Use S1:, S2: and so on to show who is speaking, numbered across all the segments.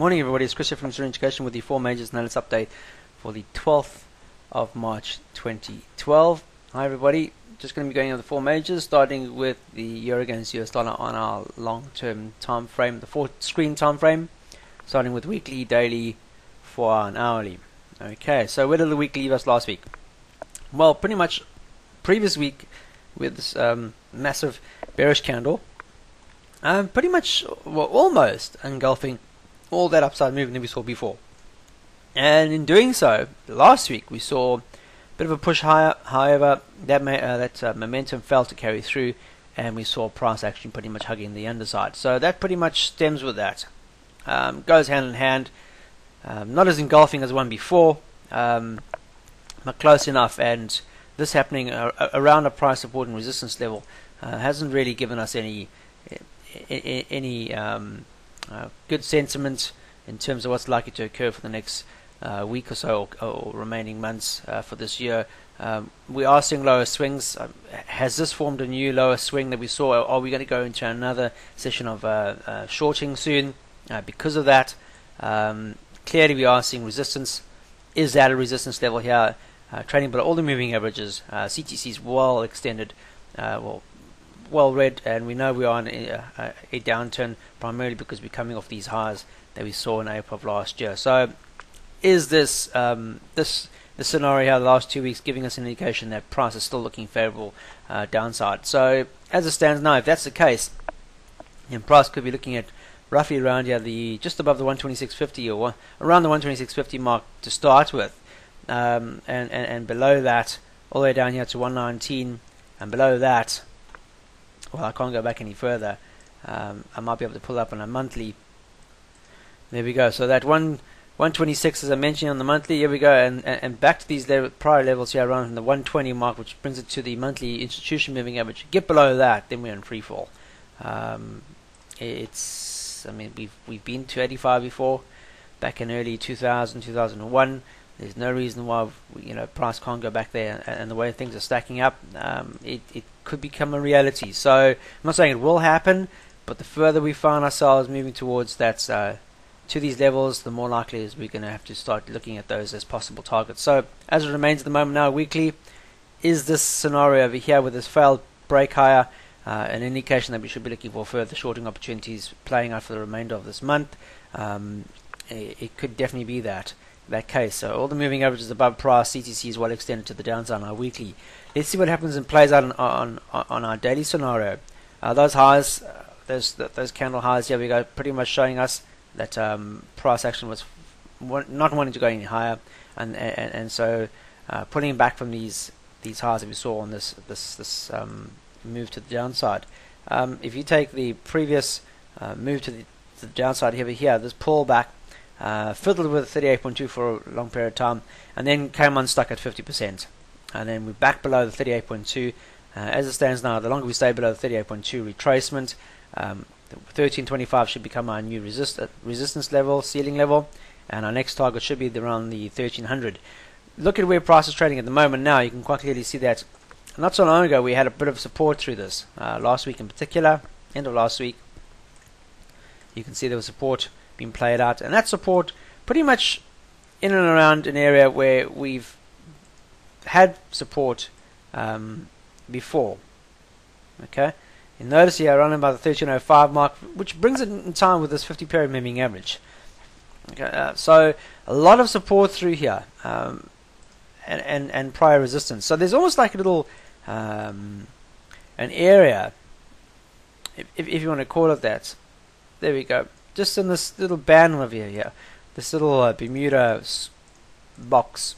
S1: Morning everybody, it's Chris here from Serene Education with the 4 majors analysis update for the 12th of March 2012. Hi everybody, just going to be going over the 4 majors, starting with the Euro against US dollar on our long-term time frame, the 4-screen time frame, starting with weekly, daily, 4 hour and hourly. Okay, so where did the week leave us last week? Well, pretty much previous week with this massive bearish candle, pretty much, well, almost engulfing all that upside movement that we saw before. And in doing so, last week we saw a bit of a push higher. However, that momentum failed to carry through, and we saw price action pretty much hugging the underside. So that pretty much stems with that. Goes hand in hand. Not as engulfing as the one before, but close enough. And this happening around a price support and resistance level hasn't really given us any good sentiment in terms of what's likely to occur for the next week or so, or remaining months for this year. We are seeing lower swings. Has this formed a new lower swing that we saw? Are we going to go into another session of shorting soon because of that? Clearly we are seeing resistance. Is that a resistance level here? Trading below all the moving averages. CTC is well extended, well read, and we know we are in a downturn primarily because we're coming off these highs that we saw in April of last year. So is this the scenario here the last 2 weeks giving us an indication that price is still looking favorable downside? So as it stands now, if that's the case, then price could be looking at roughly around here, just above the 126.50 or around the 126.50 mark to start with, and below that all the way down here to 119, and below that, well, I can't go back any further. I might be able to pull up on a monthly. There we go. So that 126, as I mentioned on the monthly, here we go, and back to these prior levels here around the 120 mark, which brings it to the monthly institution moving average. Get below that, then we're in free fall. I mean, we've been to 85 before, back in early 2000, 2001. There's no reason why price can't go back there, and the way things are stacking up, it could become a reality. So I'm not saying it will happen, but the further we find ourselves moving towards that to these levels, the more likely is we're going to have to start looking at those as possible targets. So as it remains at the moment now, weekly, is this scenario over here with this failed break higher an indication that we should be looking for further shorting opportunities playing out for the remainder of this month? It could definitely be that case. So all the moving averages above price, CTC is well extended to the downside on our weekly. Let's see what happens and plays out on our daily scenario. Those highs, those candle highs here we go, pretty much showing us that price action was not wanting to go any higher, and so pulling back from these highs that we saw on this move to the downside. If you take the previous move to the downside here, this pullback fiddled with 38.2 for a long period of time, and then came unstuck at 50%, and then we're back below the 38.2. As it stands now, the longer we stay below the 38.2 retracement, 1325 should become our new resistance level, ceiling level, and our next target should be around the 1300. Look at where price is trading at the moment now. You can quite clearly see that not so long ago we had a bit of support through this. Last week in particular, end of last week, you can see there was support being played out, and that support pretty much in and around an area where we've had support before. Okay, you notice here around about the 1305 mark, which brings it in time with this 50-period moving average. Okay, so a lot of support through here, and prior resistance. So there's almost like a little an area, if you want to call it that. There we go. Just in this little band over here, this little Bermuda box,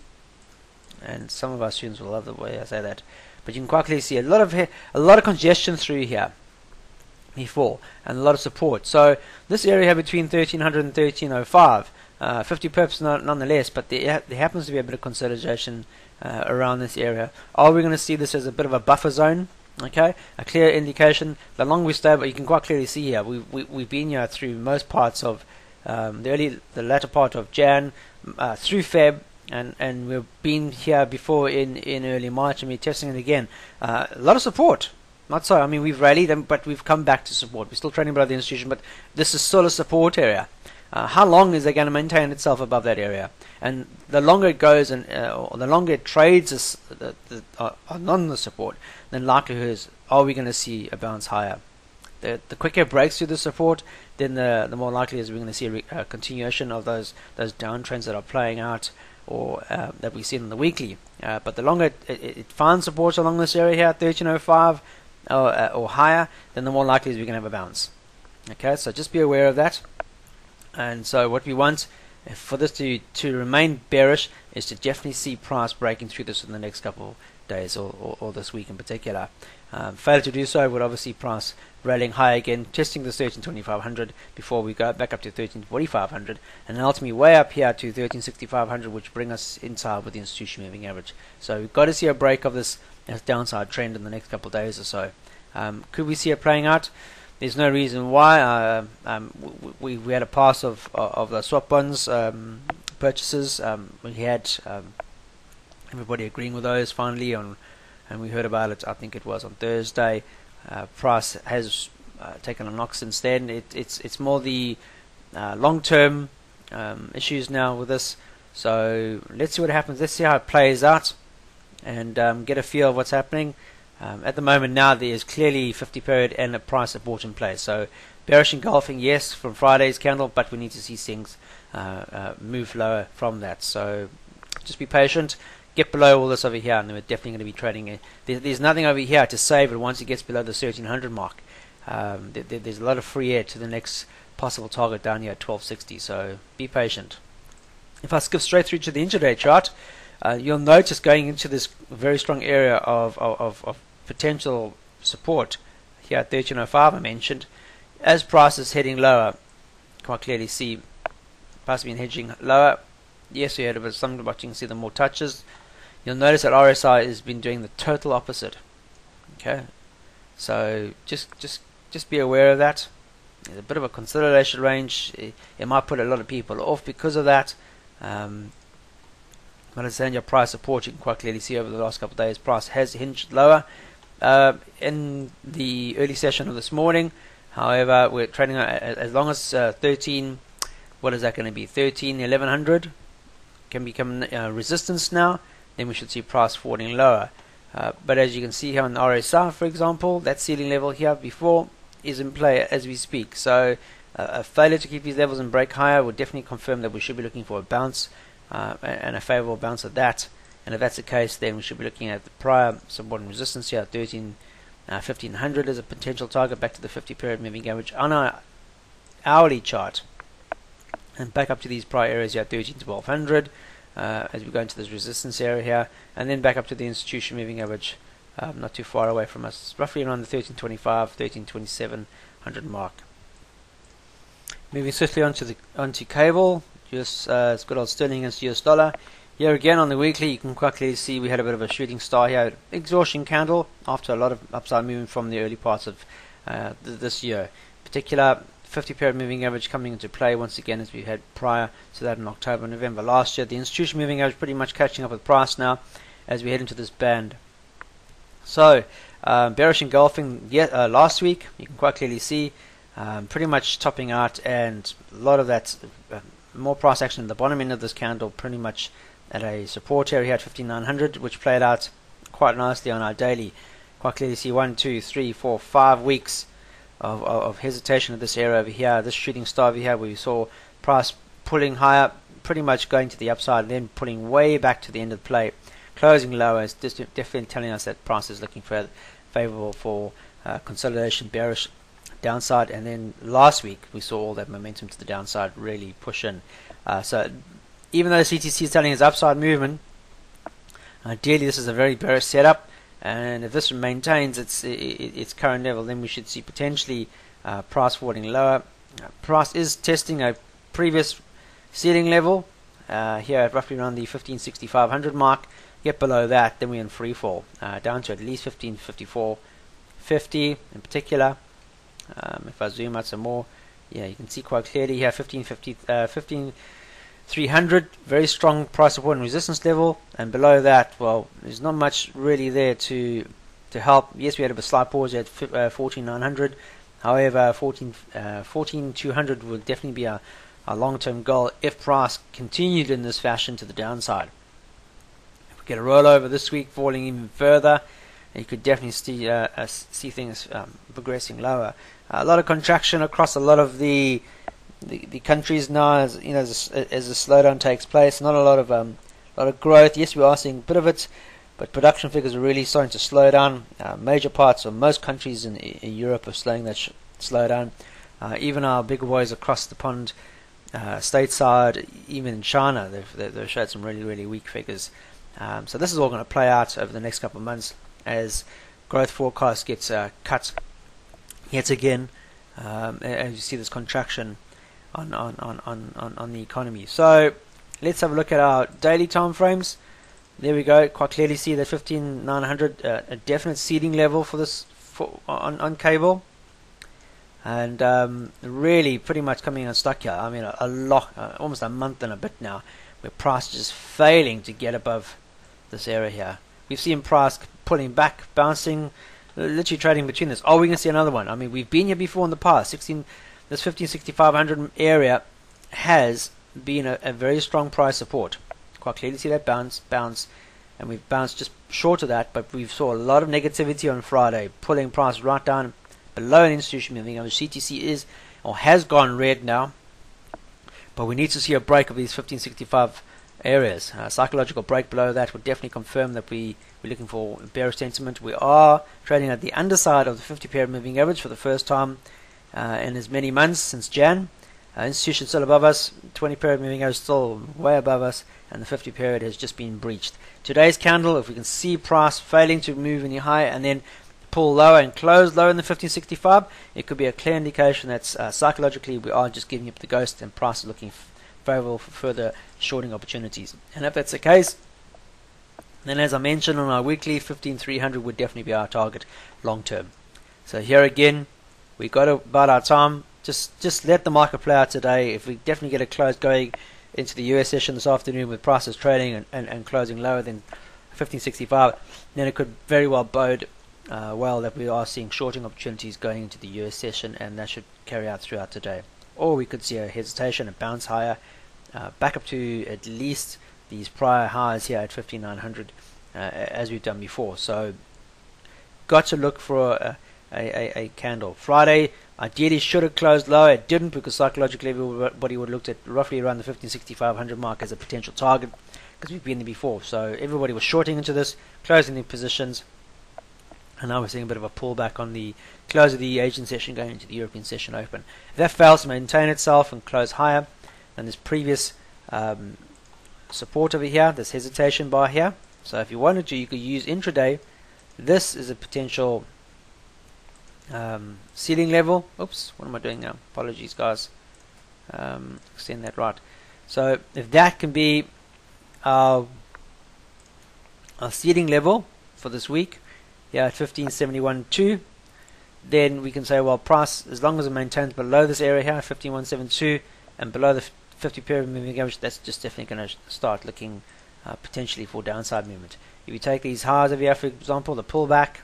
S1: and some of our students will love the way I say that. But you can quite clearly see a lot of congestion through here before, and a lot of support. So this area here between 1300 and 1305, 50 pips nonetheless, but there happens to be a bit of consolidation around this area. Are we going to see this as a bit of a buffer zone? Okay, a clear indication. The longer we stay, but you can quite clearly see here we've been here through most parts of the latter part of Jan through Feb, and we've been here before in early March, and we're testing it again. A lot of support. Not so. I mean, we've rallied, but we've come back to support. We're still trading below the institution, but this is still a support area. how long is it going to maintain itself above that area? And the longer it goes, and or the longer it trades on the support, then likelihood is, are we going to see a bounce higher? The quicker it breaks through the support, then the more likely is we're going to see a continuation of those downtrends that are playing out, or that we see in the weekly. But the longer it finds support along this area here, 1305 or higher, then the more likely is we're going to have a bounce. Okay, so just be aware of that. And so what we want for this to remain bearish is to definitely see price breaking through this in the next couple of days, or this week in particular. Fail to do so would obviously price rallying high again, testing the 13,2500 before we go back up to 13,4500, and then ultimately way up here to 13,6500, which bring us inside with the institution moving average. So we've got to see a break of this downside trend in the next couple of days or so. Could we see it playing out? There's no reason why. We had a pass of the swap bonds purchases. We had everybody agreeing with those finally on, and we heard about it. I think it was on Thursday. Price has taken a knock since then. It's more the long-term issues now with this. So let's see what happens. Let's see how it plays out, and get a feel of what's happening. At the moment now, there is clearly 50 period and a price at bought in place. So bearish engulfing, yes, from Friday's candle, but we need to see things move lower from that. So just be patient. Get below all this over here, and then we're definitely going to be trading. There's nothing over here to save it once it gets below the 1300 mark. There's a lot of free air to the next possible target down here at 1260. So be patient. If I skip straight through to the intraday chart, you'll notice going into this very strong area of potential support here at 1305 I mentioned, as price is heading lower, quite clearly see price being hedging lower. Yes, we had a bit of some, but you can see the more touches. You'll notice that RSI has been doing the total opposite. Okay, so just be aware of that. There's a bit of a consolidation range. It might put a lot of people off because of that. But as your price support, you can quite clearly see over the last couple of days, price has hinged lower in the early session of this morning. However, we're trading as long as 13. What is that going to be? 1100 can become resistance now. Then we should see price falling lower. But as you can see here on the RSI, for example, that ceiling level here before is in play as we speak. So a failure to keep these levels and break higher would definitely confirm that we should be looking for a bounce, and a favorable bounce at that. And if that's the case, then we should be looking at the prior support and resistance here at 1500 as a potential target, back to the 50 period moving average on our hourly chart, and back up to these prior areas here at 1200 as we go into this resistance area here, and then back up to the institution moving average, not too far away from us, roughly around the 1325, 132700 mark. Moving swiftly onto cable, just it's good old sterling against US dollar. Here again on the weekly, you can quite clearly see we had a bit of a shooting star here, exhaustion candle after a lot of upside movement from the early parts of this year. In particular, 50 period moving average coming into play once again, as we had prior to that in October, November last year. The institution moving average pretty much catching up with price now as we head into this band. So bearish engulfing last week, you can quite clearly see pretty much topping out, and a lot of that more price action at the bottom end of this candle, pretty much at a support area at 5900, which played out quite nicely on our daily. Quite clearly see 1, 2, 3, 4, 5 weeks of hesitation at this area over here, this shooting star over here, where we saw price pulling higher, pretty much going to the upside, and then pulling way back to the end of the play, closing lower. It's just definitely telling us that price is looking for favorable for consolidation, bearish downside. And then last week we saw all that momentum to the downside really push in. So even though the CTC is telling us upside movement, ideally this is a very bearish setup, and if this maintains its current level, then we should see potentially price falling lower. Price is testing a previous ceiling level here at roughly around the 15,600 mark. Get below that, then we're in free fall down to at least 1554.50 in particular. If I zoom out some more, yeah, you can see quite clearly here 15,300, very strong price support and resistance level, and below that, well, there's not much really there to help. Yes, we had a slight pause at 14,900. However, 14,200 will definitely be our our long-term goal if price continued in this fashion to the downside. If we get a rollover this week falling even further, you could definitely see things progressing lower. A lot of contraction across a lot of the countries now, as you know, as the slowdown takes place. Not a lot of growth. Yes, we are seeing a bit of it, but production figures are really starting to slow down. Major parts of most countries in Europe are slowing that slow down. Even our bigger boys across the pond, stateside, even in China, they've showed some really weak figures. So this is all going to play out over the next couple of months as growth forecast gets cut yet again, as you see this contraction on the economy. So let's have a look at our daily time frames. There we go. Quite clearly see the 15900 a definite seeding level for this on cable, and really pretty much coming unstuck here. I mean a lot, almost a month and a bit now, where price is just failing to get above this area here. We've seen price pulling back, bouncing, literally trading between this. Oh, we're going to see another one. I mean, we've been here before in the past. This 156500 area has been a very strong price support. Quite clearly see that bounce, and we've bounced just short of that, but we saw a lot of negativity on Friday, pulling price right down below an institution moving average. CTC is or has gone red now, but we need to see a break of these 1565 areas. Psychological break below that would definitely confirm that we're looking for bearish sentiment. We are trading at the underside of the 50 period moving average for the first time in as many months since Jan. Institution still above us, 20 period moving average still way above us, and the 50 period has just been breached. Today's candle, if we can see price failing to move any higher and then pull lower and close lower in the 1565, it could be a clear indication that psychologically we are just giving up the ghost and price is looking favorable for further shorting opportunities. And if that's the case, then as I mentioned on our weekly, 15300 would definitely be our target long term. So here again, we got about our time. Just let the market play out today. If we definitely get a close going into the US session this afternoon with prices trading and closing lower than 1565, then it could very well bode well that we are seeing shorting opportunities going into the US session, and that should carry out throughout today. Or we could see a hesitation, a bounce higher, back up to at least these prior highs here at 5900, as we've done before. So got to look for a candle. Friday ideally should have closed lower. It didn't, because psychologically everybody would have looked at roughly around the 156500 mark as a potential target, because we've been there before. So everybody was shorting into this, closing their positions, and now we're seeing a bit of a pullback on the close of the Asian session going into the European session open. If that fails to maintain itself and close higher than this previous support over here, this hesitation bar here, so if you wanted to, you could use intraday. This is a potential ceiling level. Oops, what am I doing now? Apologies, guys. Extend that right. So if that can be our ceiling level for this week, yeah, at 1571.2, then we can say, well, price, as long as it maintains below this area here, 15172, and below the 50 period moving average, that's just definitely going to start looking potentially for downside movement. If you take these highs over here, for example, the pullback,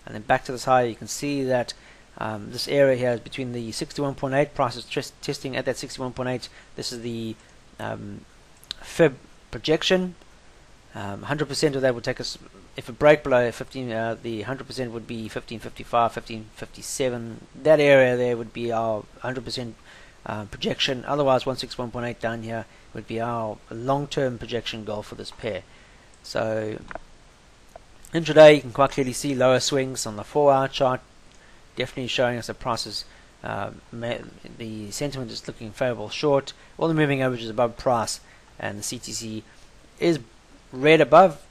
S1: and then back to this high, you can see that this area here is between the 61.8, price is testing at that 61.8. This is the fib projection. 100% of that would take us, if it break below 15, the 100% would be 1555, 1557. That area there would be our 100% projection. Otherwise, 161.8 down here would be our long-term projection goal for this pair. So intraday, you can quite clearly see lower swings on the 4-hour chart, definitely showing us that prices, the sentiment is looking favorable short. All the moving averages above price, and the CTC is red above.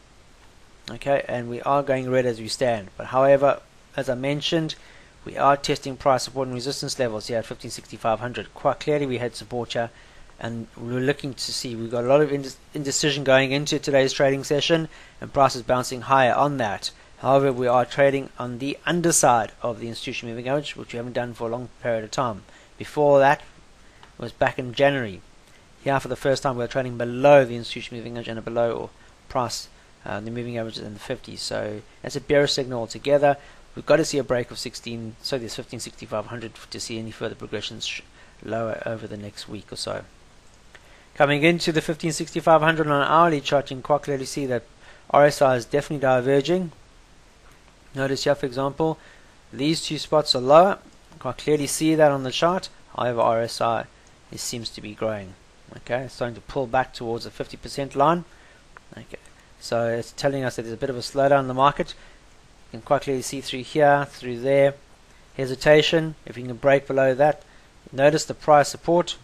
S1: Okay, and we are going red as we stand. But however, as I mentioned, we are testing price support and resistance levels here at 156500. Quite clearly, we had support here, and we were looking to see, we've got a lot of indecision going into today's trading session, and prices bouncing higher on that. However, we are trading on the underside of the institution moving average, which we haven't done for a long period of time. Before that was back in January. Here, for the first time, we're trading below the institution moving average and below or price the moving averages in the 50s. So that's a bearish signal altogether. We've got to see a break of 16, so there's 156,500 to see any further progressions lower over the next week or so. Coming into the 156500 on an hourly chart, you can quite clearly see that RSI is definitely diverging. Notice here, for example, these two spots are lower. Quite clearly see that on the chart. However, RSI seems to be growing. Okay, it's starting to pull back towards the 50% line. Okay, so it's telling us that there's a bit of a slowdown in the market. You can quite clearly see through here, through there, hesitation. If you can break below that, notice the price support.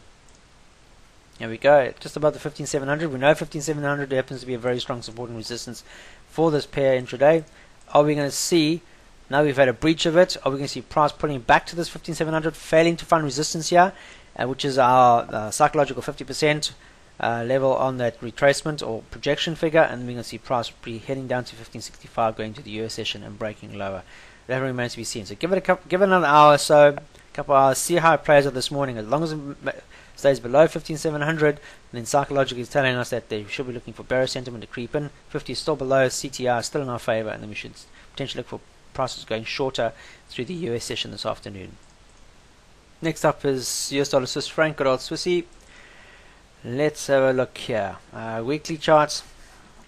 S1: There we go, just above the 15700. We know 15700 happens to be a very strong support and resistance for this pair intraday. Are we going to see, now we've had a breach of it, are we going to see price pulling back to this 15700, failing to find resistance here, which is our psychological 50% level on that retracement or projection figure, and we're going to see price be heading down to 1565, going to the US session and breaking lower. That remains to be seen. So give it another hour or so, couple hours, see how it plays out this morning. As long as it stays below 15700, then psychologically it's telling us that they should be looking for bearish sentiment to creep in. 50 is still below, CTR is still in our favor, and then we should potentially look for prices going shorter through the US session this afternoon. Next up is US dollar Swiss franc, good old Swissy. Let's have a look here. Weekly charts,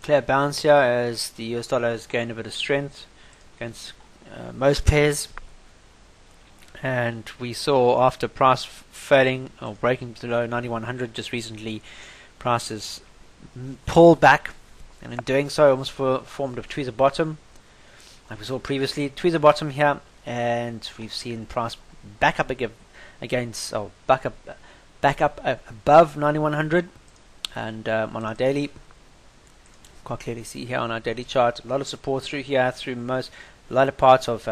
S1: clear bounce here as the US dollar has gained a bit of strength against most pairs. And we saw after price failing or breaking below 9100 just recently, prices pulled back, and in doing so almost formed a tweezer bottom like we saw previously. Tweezer bottom here, and we've seen price back up again back up above 9100. And on our daily, quite clearly see here on our daily chart, a lot of support through here, through most latter parts of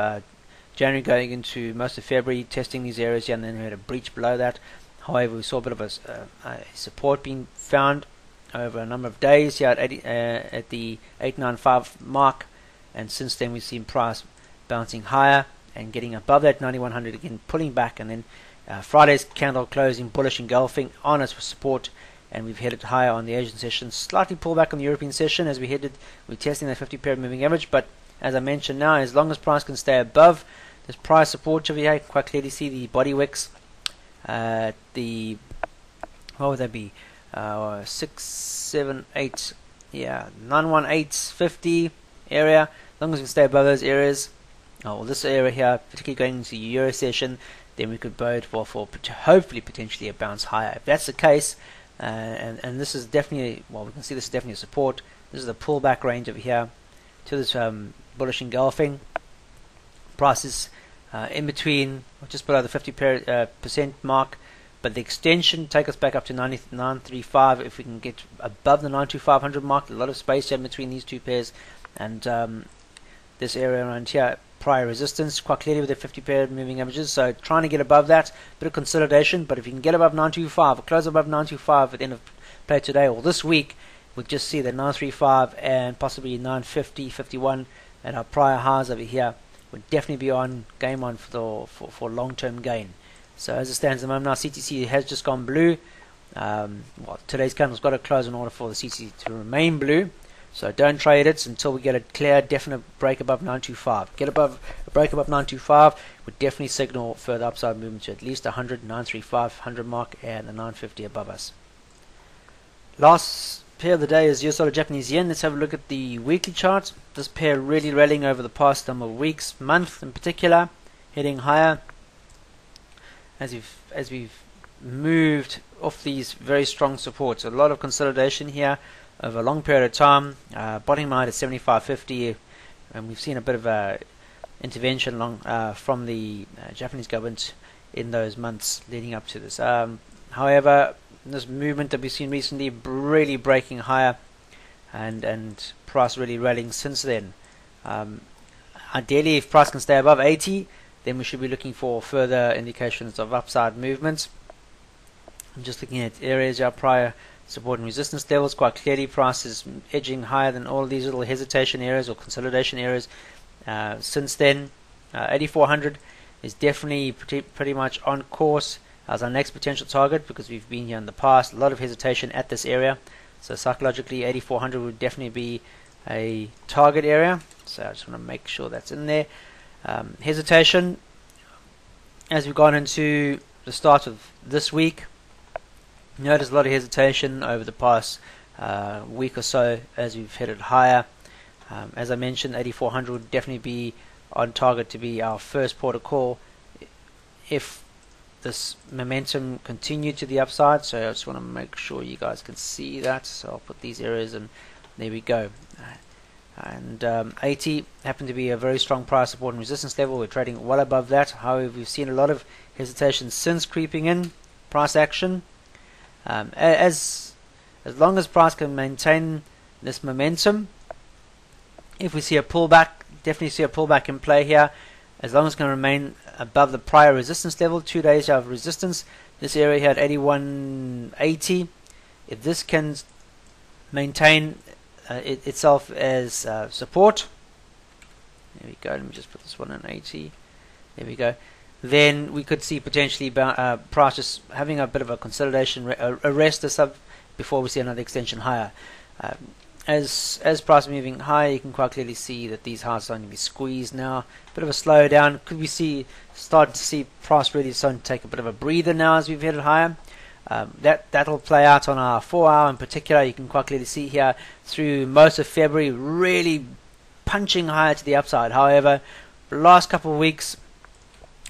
S1: January going into most of February, testing these areas here, and then we had a breach below that. However, we saw a bit of a support being found over a number of days here at the 895 mark, and since then we've seen price bouncing higher and getting above that 9100 again, pulling back, and then Friday's candle closing bullish, engulfing on us for support, and we've headed higher on the Asian session, slightly pull back on the European session as we're testing that 50 period moving average. But as I mentioned now, as long as price can stay above this price support over here, quite clearly see the body wicks, what would that be, 6, 7, 8, yeah, 91850 area. As long as we can stay above those areas, this area here, particularly going into the Euro session, then we could bode for hopefully potentially a bounce higher. If that's the case, and this is definitely, well, we can see this is definitely a support. This is the pullback range over here to this bullish engulfing. Prices in between, or just below the 50% mark, but the extension take us back up to 935. If we can get above the 92500 mark, a lot of space in between these two pairs, and this area around here, prior resistance, quite clearly with the 50 period moving averages. So trying to get above that, bit of consolidation. But if you can get above 925, or close above 925 at the end of play today or this week, we'll just see that 935 and possibly 950, 51 at our prior highs over here would definitely be on game on for long-term gain. So as it stands at the moment now, CTC has just gone blue. Today's candle's got to close in order for the CTC to remain blue. So don't trade it until we get a clear, definite break above 925. Get above a break above 925 would definitely signal further upside movement to at least 100, 935, 100 mark, and the 950 above us. Last pair of the day is US dollar Japanese yen. Let's have a look at the weekly chart. This pair really rallying over the past number of weeks, month in particular, heading higher as we've moved off these very strong supports. A lot of consolidation here over a long period of time. Bottom out at 75.50, and we've seen a bit of a intervention from the Japanese government in those months leading up to this. However, this movement that we've seen recently really breaking higher, and price really rallying since then. Ideally, if price can stay above 80, then we should be looking for further indications of upside movement. I'm just looking at areas our prior support and resistance levels. Quite clearly price is edging higher than all of these little hesitation areas or consolidation areas since then. 8400 is definitely pretty much on course as our next potential target, because we've been here in the past. A lot of hesitation at this area, so psychologically 8400 would definitely be a target area. So I just want to make sure that's in there. Hesitation as we've gone into the start of this week. Notice a lot of hesitation over the past week or so as we've headed higher. As I mentioned, 8400 would definitely be on target to be our first port of call if this momentum continued to the upside. So I just want to make sure you guys can see that. So I'll put these areas and there we go. And 80 happened to be a very strong price support and resistance level. We're trading well above that. However, we've seen a lot of hesitation since creeping in price action. As long as price can maintain this momentum, if we see a pullback, definitely see a pullback in play here. As long as it can remain above the prior resistance level, 2 days of resistance, this area here at 81.80, if this can maintain itself as support, there we go, let me just put this one on 80, there we go, then we could see potentially price just having a bit of a consolidation, a rest before we see another extension higher. As price moving higher, you can quite clearly see that these highs are starting to be squeezed now. Bit of a slowdown. Could we start to see price really starting to take a bit of a breather now as we've headed higher? That'll play out on our 4 hour in particular. You can quite clearly see here through most of February really punching higher to the upside. However, the last couple of weeks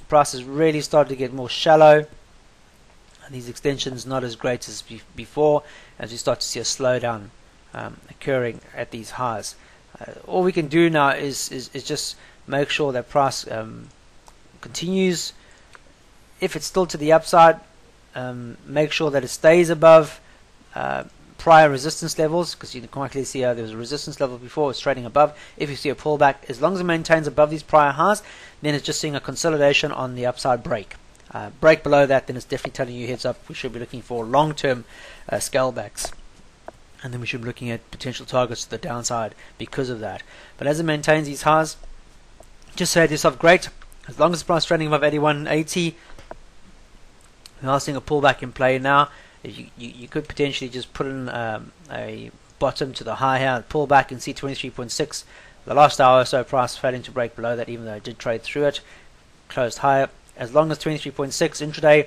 S1: price has really started to get more shallow. These extensions not as great as before, as we start to see a slowdown occurring at these highs. All we can do now is just make sure that price continues. If it's still to the upside, make sure that it stays above prior resistance levels, because you can quite clearly see there was a resistance level before, it's trading above. If you see a pullback, as long as it maintains above these prior highs, then it's just seeing a consolidation on the upside break. Break below that, then it's definitely telling you heads up, we should be looking for long-term scale backs. And then we should be looking at potential targets to the downside because of that. But as it maintains these highs, just say to yourself, great, as long as the price trading above 81.80, we are seeing a pullback in play now. You could potentially just put in a bottom to the high here, pull back and see 23.6. The last hour or so, price failing to break below that, even though it did trade through it, closed higher. As long as 23.6 intraday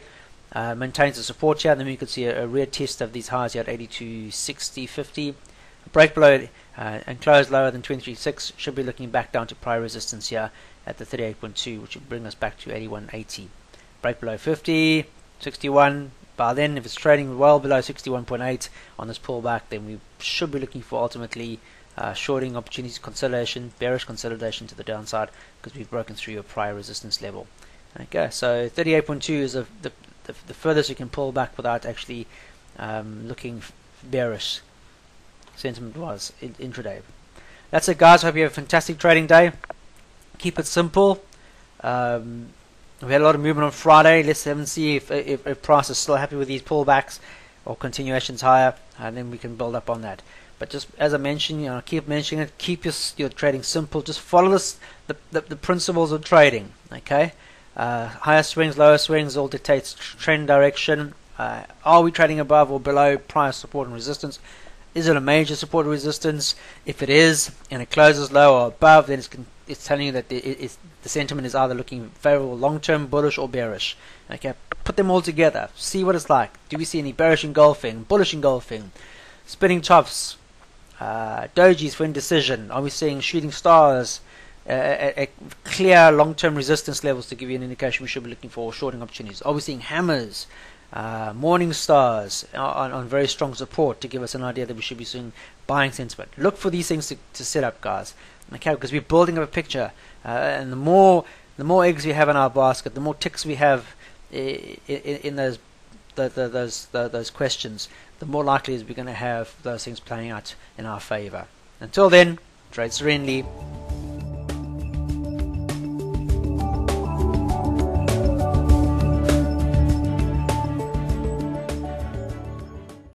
S1: maintains the support here, then we could see a rear test of these highs here at 82.60.50. Break below it and close lower than 23.6, should be looking back down to prior resistance here at the 38.2, which will bring us back to 81.80. Break below 50, 61. By then, if it's trading well below 61.8 on this pullback, then we should be looking for ultimately shorting opportunities, consolidation, bearish consolidation to the downside, because we've broken through a prior resistance level. Okay, so 38.2 is the furthest you can pull back without actually looking bearish sentiment-wise intraday. That's it, guys. Hope you have a fantastic trading day. Keep it simple. We had a lot of movement on Friday. Let's see if price is still happy with these pullbacks or continuations higher, and then we can build up on that. But just as I mentioned, I keep mentioning it. Keep your trading simple. Just follow the principles of trading. Okay. Higher swings, lower swings, all dictates trend direction. Are we trading above or below prior support and resistance? Is it a major support or resistance? If it is, and it closes low or above, then it's telling you that the sentiment is either looking favorable, long-term, bullish, or bearish. Okay, put them all together. See what it's like. Do we see any bearish engulfing, bullish engulfing, spinning tops, dojis for indecision? Are we seeing shooting stars? Clear long-term resistance levels to give you an indication we should be looking for shorting opportunities. Are we seeing hammers, morning stars on very strong support to give us an idea that we should be seeing buying sentiment? Look for these things to set up, guys. Okay, because we're building up a picture, and the more eggs we have in our basket, the more ticks we have in those questions, the more likely is we're going to have those things playing out in our favor. Until then, trade serenely.